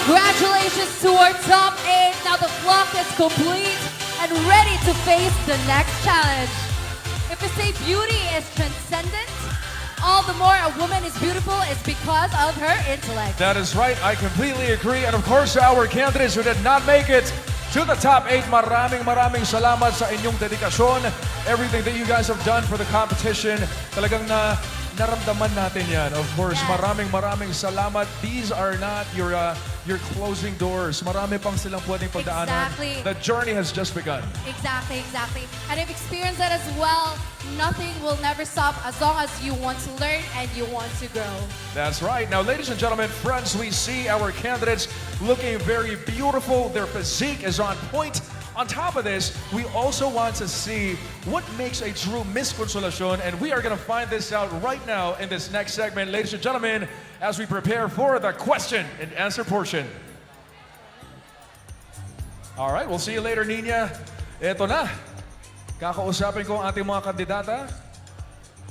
Congratulations to our top 8. Now the flock is complete and ready to face the next challenge. If we say beauty is transcendent, all the more a woman is beautiful is because of her intellect. That is right. I completely agree. And of course, our candidates who did not make it to the top 8, maraming salamat sa inyong dedikasyon. Everything that you guys have done for the competition, talagang naramdaman natin yan. Of course, Yes. maraming salamat. These are not your closing doors. Marami pang silang pwedeng pagdaanan. Exactly. The journey has just begun. Exactly. And if experienced that as well, nothing will never stop as long as you want to learn and you want to grow. That's right. Now, ladies and gentlemen, friends, we see our candidates looking very beautiful. Their physique is on point. On top of this, we also want to see what makes a true Miss Consolacion, and we are going to find this out right now in this next segment, ladies and gentlemen, as we prepare for the question and answer portion. All right, we'll see you later, Nina. Eto na. Kakausapin ko ang ating mga kandidata.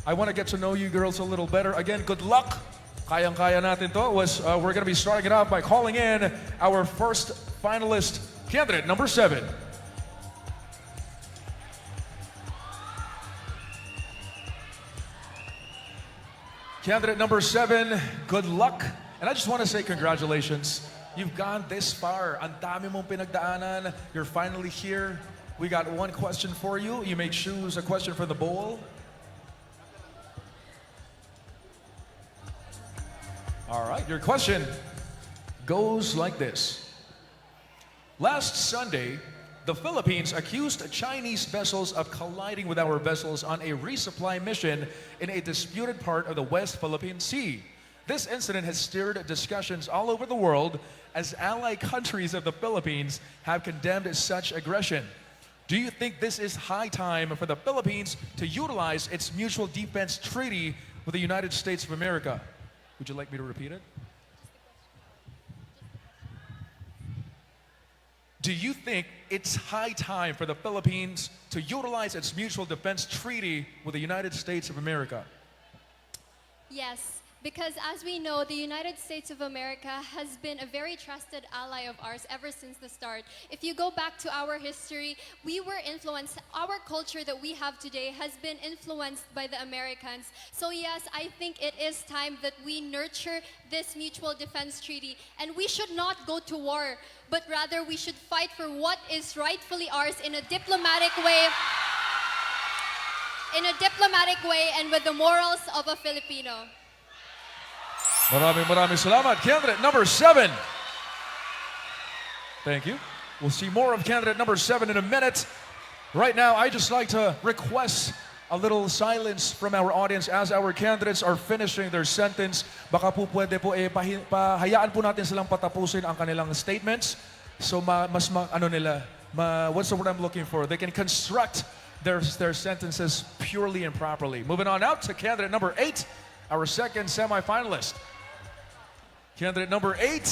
I want to get to know you girls a little better. Again, good luck. Kayang-kaya natin to. We're going to be starting it off by calling in our first finalist candidate, number 7. Candidate number 7, good luck. And I just want to say congratulations. You've gone this far. Ang dami mong pinagdaanan. You're finally here. We got one question for you. You may choose a question for the bowl. All right, your question goes like this. Last Sunday, the Philippines accused Chinese vessels of colliding with our vessels on a resupply mission in a disputed part of the West Philippine Sea. This incident has stirred discussions all over the world as allied countries of the Philippines have condemned such aggression. Do you think this is high time for the Philippines to utilize its mutual defense treaty with the United States of America? Would you like me to repeat it? Do you think it's high time for the Philippines to utilize its mutual defense treaty with the United States of America? Yes, because as we know, the United States of America has been a very trusted ally of ours ever since the start. If you go back to our history, we were influenced, our culture that we have today has been influenced by the Americans. So yes, I think it is time that we nurture this mutual defense treaty, and we should not go to war, but rather we should fight for what is rightfully ours in a diplomatic way. In a diplomatic way and with the morals of a Filipino. Maraming salamat. Candidate number 7. Thank you. We'll see more of candidate number 7 in a minute. Right now, I just like to request a little silence from our audience as our candidates are finishing their sentence. Baka po pwede po hayaan po natin silang patapusin ang kanilang statements. So what's the word I'm looking for? They can construct their sentences purely and properly. Moving on out to candidate number 8, our second semifinalist. Candidate number 8,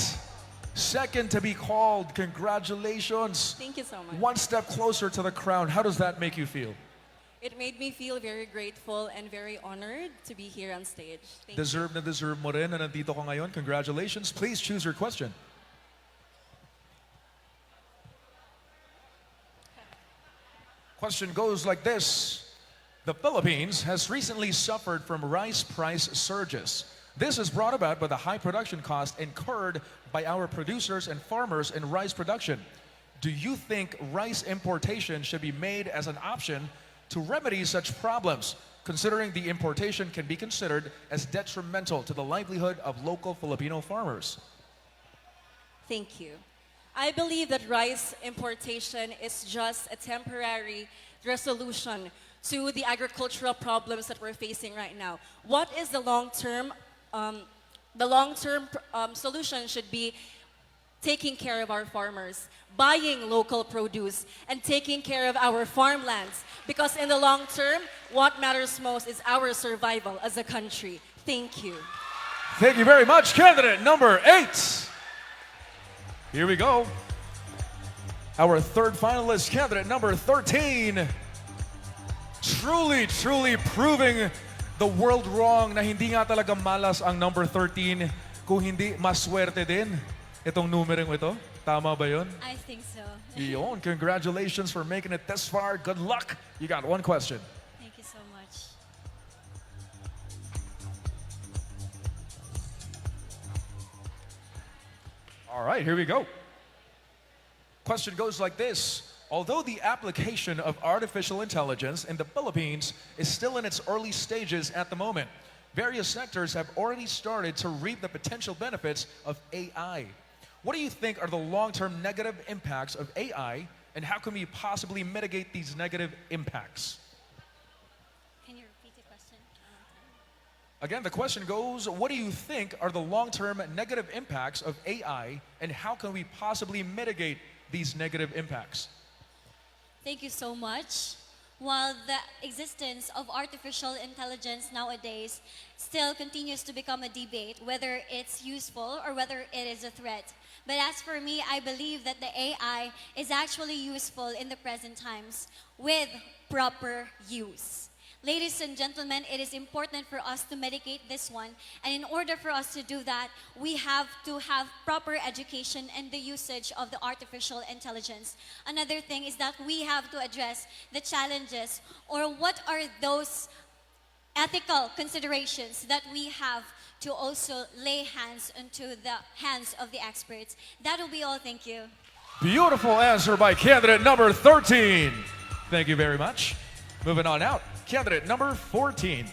second to be called. Congratulations. Thank you so much. One step closer to the crown. How does that make you feel? It made me feel very grateful and very honored to be here on stage. Thank you. Deserve na deserve mo rin na nandito ka ngayon. Congratulations. Please choose your question. Question goes like this. The Philippines has recently suffered from rice price surges. This is brought about by the high production cost incurred by our producers and farmers in rice production. Do you think rice importation should be made as an option to remedy such problems, considering the importation can be considered as detrimental to the livelihood of local Filipino farmers? Thank you. I believe that rice importation is just a temporary resolution to the agricultural problems that we're facing right now. What is the long-term? The long-term solution should be taking care of our farmers, buying local produce, and taking care of our farmlands. Because in the long term, what matters most is our survival as a country. Thank you. Thank you very much, candidate number 8. Here we go. Our third finalist, candidate number 13. Truly proving the world wrong na hindi nga talaga malas ang number 13, kung hindi maswerte din. Itong numerong ito? Tama ba yun? I think so. Yun, congratulations for making it this far. Good luck. You got one question. Thank you so much. All right, here we go. Question goes like this. Although the application of artificial intelligence in the Philippines is still in its early stages at the moment, various sectors have already started to reap the potential benefits of AI. What do you think are the long-term negative impacts of AI, and how can we possibly mitigate these negative impacts? Can you repeat the question? Again, the question goes, what do you think are the long-term negative impacts of AI, and how can we possibly mitigate these negative impacts? Thank you so much. While the existence of artificial intelligence nowadays still continues to become a debate, whether it's useful or whether it is a threat. But as for me, I believe that the AI is actually useful in the present times with proper use. Ladies and gentlemen, it is important for us to mitigate this one. And in order for us to do that, we have to have proper education and the usage of the artificial intelligence. Another thing is that we have to address the challenges or what are those ethical considerations that we have to also lay hands into the hands of the experts. That will be all. Thank you. Beautiful answer by candidate number 13. Thank you very much. Moving on out. Candidate number 14.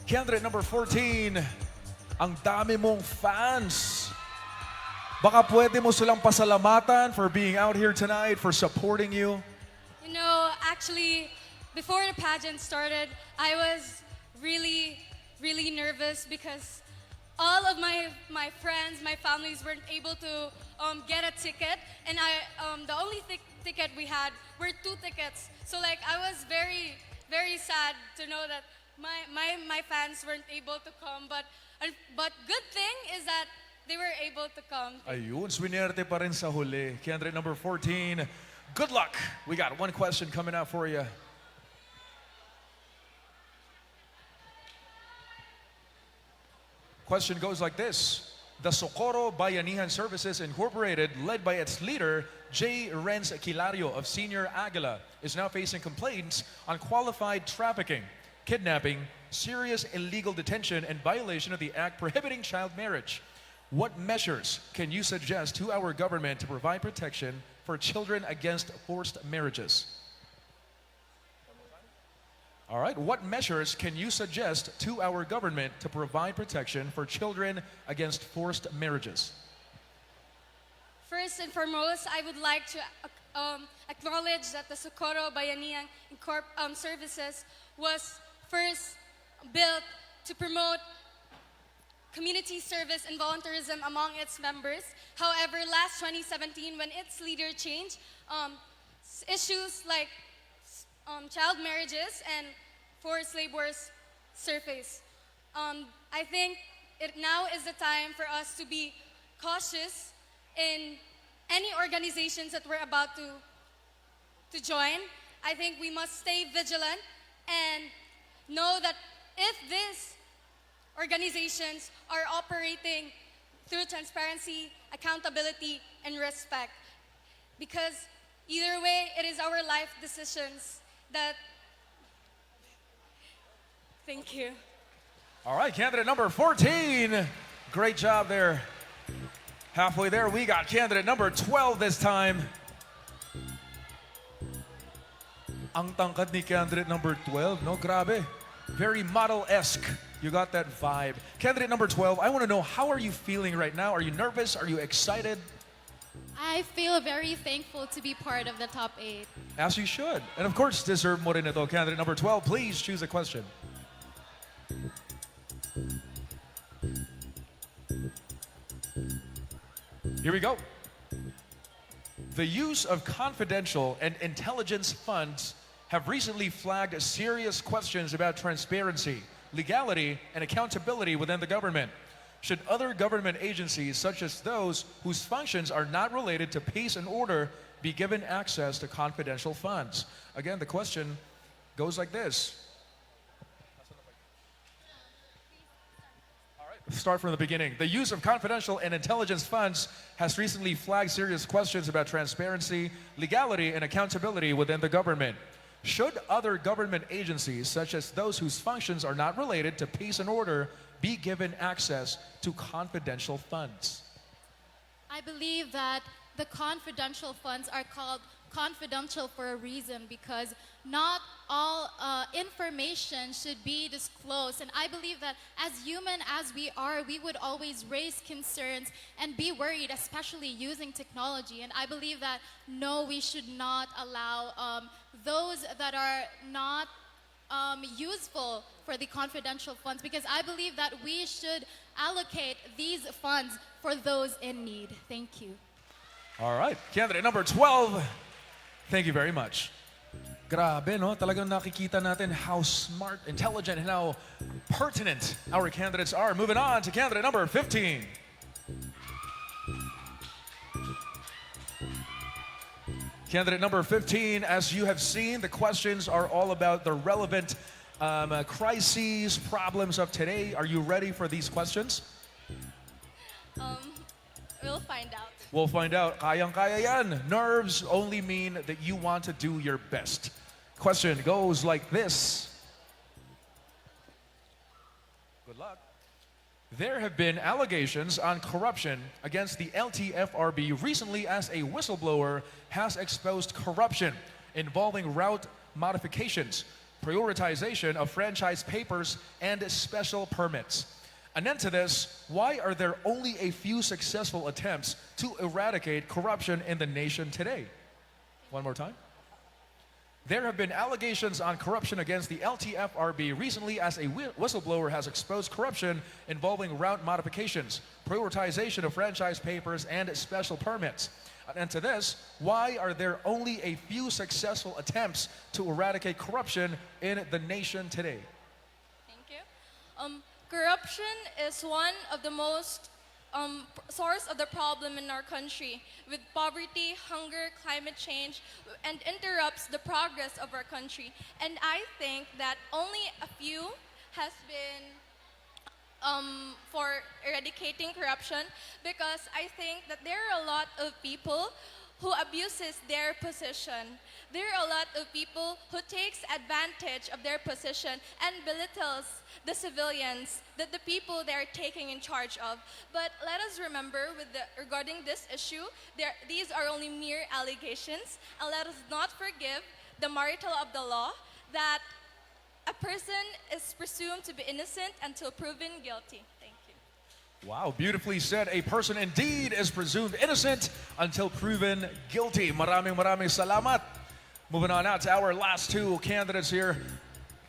Candidate number 14. Ang dami mong fans. Baka pwede mo silang pasalamatan for being out here tonight, for supporting you. You know, actually, before the pageant started, I was really nervous because all of my friends, my families weren't able to get a ticket, and the only ticket we had were 2 tickets. So like I was very sad to know that my fans weren't able to come, but good thing is that they were able to come. Ayun, swinerte pa rin sa huli. Candidate number 14. Good luck. We got one question coming out for you. Question goes like this. The Socorro Bayanihan Services Incorporated, led by its leader, J. Renz Kilario of Senior Aguila, is now facing complaints on qualified trafficking, kidnapping, serious illegal detention, and violation of the act prohibiting child marriage. What measures can you suggest to our government to provide protection for children against forced marriages? All right, what measures can you suggest to our government to provide protection for children against forced marriages? First and foremost, I would like to acknowledge that the Socorro Bayanihan Services was first built to promote community service and volunteerism among its members. However, last 2017, when its leader changed, issues like child marriages and forced labors surface. I think now is the time for us to be cautious in any organizations that we're about to join. I think we must stay vigilant and know that if these organizations are operating through transparency, accountability, and respect, because either way, it is our life decisions that. Thank you. All right, candidate number 14. Great job there. Halfway there, we got candidate number 12 this time. Ang tangkad ni candidate number 12, no? Grabe. Very model-esque. You got that vibe. Candidate number 12, I want to know, how are you feeling right now? Are you nervous? Are you excited? I feel very thankful to be part of the top 8. As you should. And of course, deserve mo rin ito. Candidate number 12, please choose a question. Here we go. The use of confidential and intelligence funds have recently flagged serious questions about transparency, legality, and accountability within the government. Should other government agencies, such as those whose functions are not related to peace and order, be given access to confidential funds? Again, the question goes like this. All right. start from the beginning. The use of confidential and intelligence funds has recently flagged serious questions about transparency, legality, and accountability within the government. Should other government agencies, such as those whose functions are not related to peace and order, be given access to confidential funds? I believe that the confidential funds are called confidential for a reason because not all information should be disclosed. And I believe that as human as we are, we would always raise concerns and be worried, especially using technology. And I believe that no, we should not allow those that are not useful for the confidential funds because I believe that we should allocate these funds for those in need. Thank you. All right, candidate number 12. Thank you very much. Grabe, no? Talagang nakikita natin how smart, intelligent, and how pertinent our candidates are. Moving on to candidate number 15. Candidate number 15, as you have seen, the questions are all about the relevant crises, problems of today. Are you ready for these questions? We'll find out. We'll find out. Kayang-kaya yan. Nerves only mean that you want to do your best. Question goes like this. Good luck. There have been allegations on corruption against the LTFRB recently as a whistleblower has exposed corruption involving route modifications, prioritization of franchise papers, and special permits. An end to this, why are there only a few successful attempts to eradicate corruption in the nation today? One more time. There have been allegations on corruption against the LTFRB recently as a whistleblower has exposed corruption involving route modifications, prioritization of franchise papers, and special permits. An end to this, why are there only a few successful attempts to eradicate corruption in the nation today? Thank you. Corruption is one of the most source of the problem in our country with poverty, hunger, climate change, and interrupts the progress of our country. And I think that only a few has been for eradicating corruption because I think that there are a lot of people who abuses their position. There are a lot of people who takes advantage of their position and belittles the civilians, that the people they are taking in charge of. But let us remember regarding this issue, these are only mere allegations, and let us not forgive the marital of the law that a person is presumed to be innocent until proven guilty. Thank you. Wow, beautifully said. A person indeed is presumed innocent until proven guilty. Maraming salamat. Moving on now to our last two candidates here.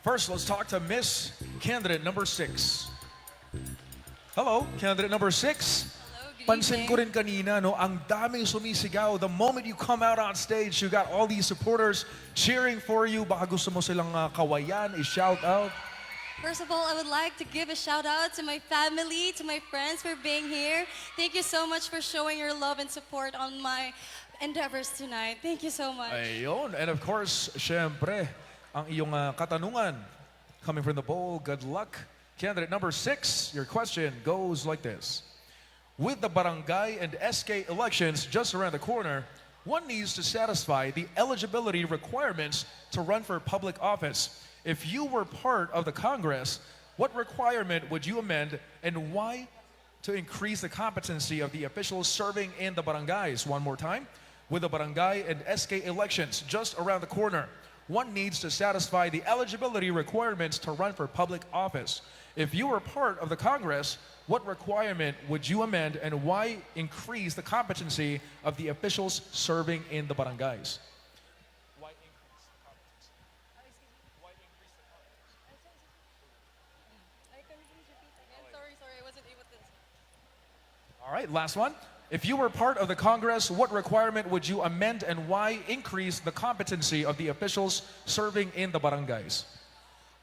First, let's talk to Miss Candidate number 6. Hello, Candidate number 6. Pansin ko rin kanina, no, ang daming sumisigaw. The moment you come out on stage, you got all these supporters cheering for you. Baka gusto mo silang kawayan, i-shout out. First of all, I would like to give a shout out to my family, to my friends for being here. Thank you so much for showing your love and support on my endeavors tonight. Thank you so much. Ayun. And of course, syempre, ang iyong katanungan coming from the bowl. Good luck. Candidate number 6, your question goes like this. With the barangay and SK elections just around the corner, one needs to satisfy the eligibility requirements to run for public office. If you were part of the Congress, what requirement would you amend and why to increase the competency of the officials serving in the barangays? One more time. With the barangay and SK elections just around the corner, one needs to satisfy the eligibility requirements to run for public office. If you were part of the Congress, what requirement would you amend and why increase the competency of the officials serving in the barangays? Why increase the competency? Why increase the competency? Sorry, I wasn't able to. All right, last one. If you were part of the Congress, what requirement would you amend and why increase the competency of the officials serving in the barangays?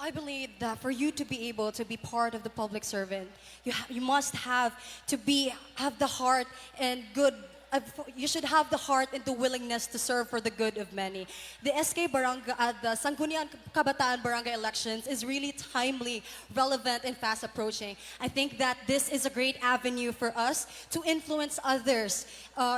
I believe that for you to be able to be part of the public servant, you must have the heart and good you should have the heart and the willingness to serve for the good of many. The SK Barangay, the Sangguniang Kabataan Barangay elections is really timely, relevant, and fast approaching. I think that this is a great avenue for us to influence others,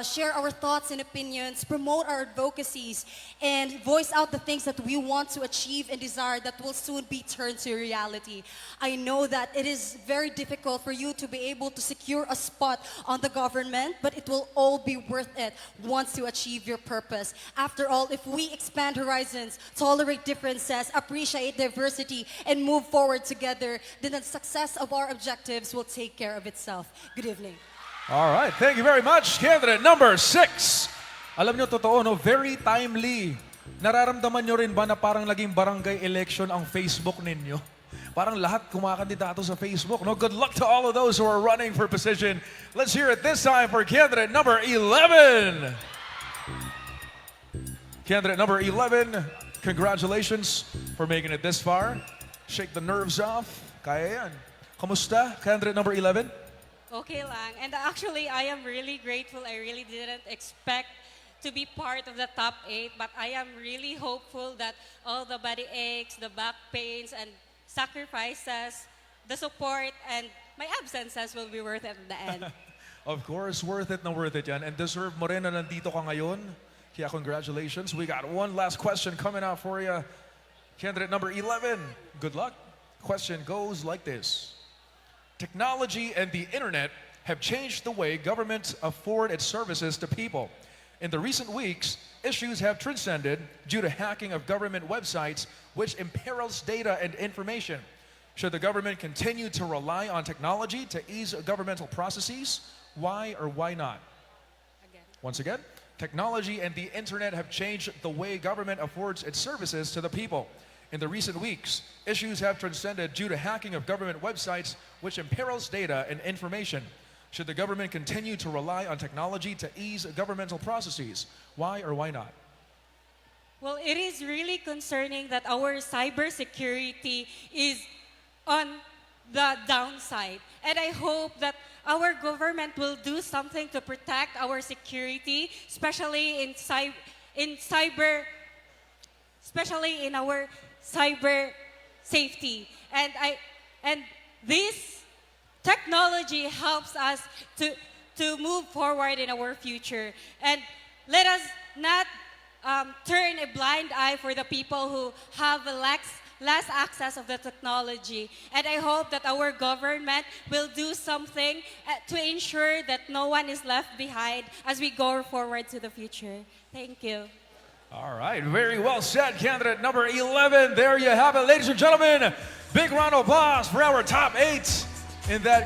share our thoughts and opinions, promote our advocacies, and voice out the things that we want to achieve and desire that will soon be turned to reality. I know that it is very difficult for you to be able to secure a spot on the government, but it will all be worth it once you achieve your purpose. After all, if we expand horizons, tolerate differences, appreciate diversity, and move forward together, then the success of our objectives will take care of itself. Good evening. All right, thank you very much. Candidate number 6. Alam nyo, totoo, no? Very timely. Nararamdaman nyo rin ba na parang naging barangay election ang Facebook ninyo? Parang lahat kumakandidato sa Facebook, no? Good luck to all of those who are running for position. Let's hear it this time for candidate number 11. Candidate number 11, congratulations for making it this far. Shake the nerves off. Kaya yan. Kamusta, candidate number 11? Okay lang. And actually, I am really grateful. I really didn't expect to be part of the top 8, but I am really hopeful that all the body aches, the back pains, and sacrifices, the support, and my absences will be worth it in the end. Of course, worth it na worth it yan. And deserve mo rin na nandito ka ngayon. Kaya congratulations. We got one last question coming out for you. Candidate number 11, good luck. Question goes like this. Technology and the internet have changed the way governments afford its services to people. In the recent weeks, issues have transcended due to hacking of government websites, which imperils data and information. Should the government continue to rely on technology to ease governmental processes? Why or why not? Once again, technology and the internet have changed the way government affords its services to the people. In the recent weeks, issues have transcended due to hacking of government websites, which imperils data and information. Should the government continue to rely on technology to ease governmental processes? Why or why not? Well, it is really concerning that our cybersecurity is on the downside. And I hope that our government will do something to protect our security, especially in our cyber safety. And this technology helps us to move forward in our future. And let us not turn a blind eye for the people who have less access of the technology. And I hope that our government will do something to ensure that no one is left behind as we go forward to the future. Thank you. All right, very well said, candidate number 11. There you have it, ladies and gentlemen. Big round of applause for our top 8 in that